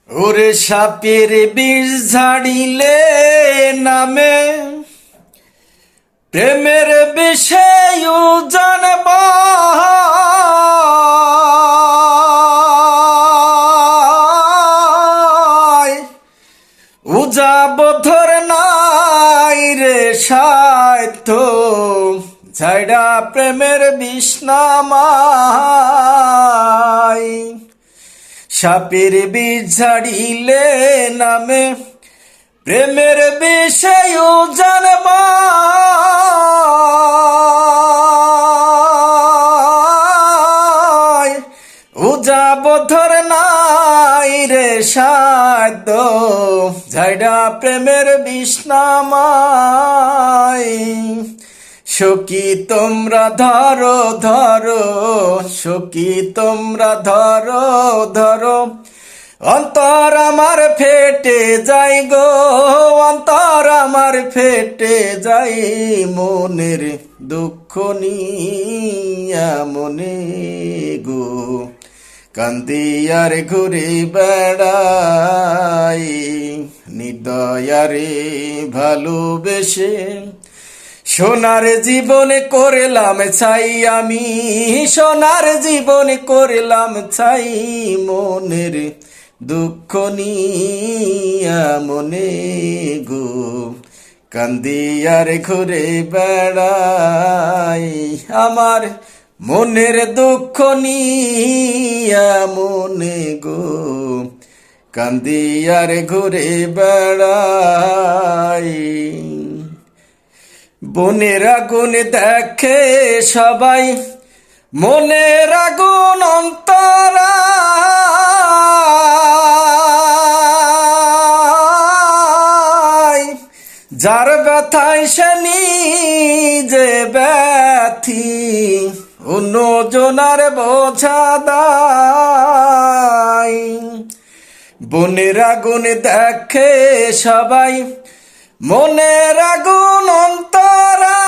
ওরে সাপের বিষ ঝাড়িলে নামে প্রেমের বিষয় জানব উজাবধর নাই রে সাধ্য ঝাড়া প্রেমের বিষ নামায় সাপের বিষ ঝাড়িলে নামে প্রেমের বিষয় জানব উজাবধর নাই রে সাধ্য ঝাড়া প্রেমের বিষ নামায় সখী তোমরা ধরো ধরো সখী তোমরা ধরো ধরো অন্তর আমার ফেটে যাই গো অন্তর আমার ফেটে যাই মনের দুঃখ নিয়া মনে গো কান্দিয়ারে ঘুরে বেড়াই নিদয়ারে ভালোবেসে সোনার জীবনে করলাম ছাই আমি সোনার জীবনে করলাম ছাই মনের দুঃখ নিয়া মনে গো কান্দিয়ার ঘুরে বেড়াই আমার মনের দুঃখ নিয়া মনে গো কান্দিয়ার ঘুরে বেড়াই বনের আগুন দেখে সবাই মনের আগুন অন্তরা যার ব্যথায় সে নিজে ব্যথি অন্যজনার বোঝা দায় বনের আগুন দেখে সবাই মনের আগুন অন্তরা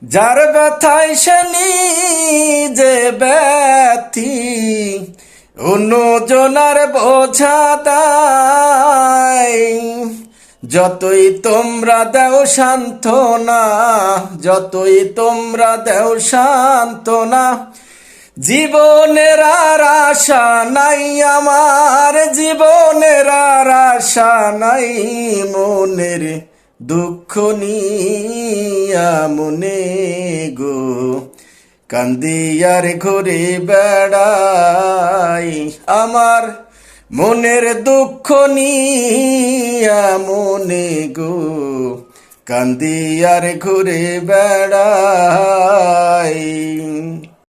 যার ব্যথায় সে নিজে ব্যথি অন্যজনার বোঝা দায় যতই তোমরা দেও সান্ত্বনা যতই তোমরা দেও সান্ত্বনা জীবনের আর আশা নাই আমার জীবনের আর আশা নাই মনের দুঃখ নিয়া মনে গো কান্দিয়ার ঘুরে বেড়াই আমার মনের দুঃখ নিয়া মনে গো কান্দিয়ার ঘুরে বেড়াই।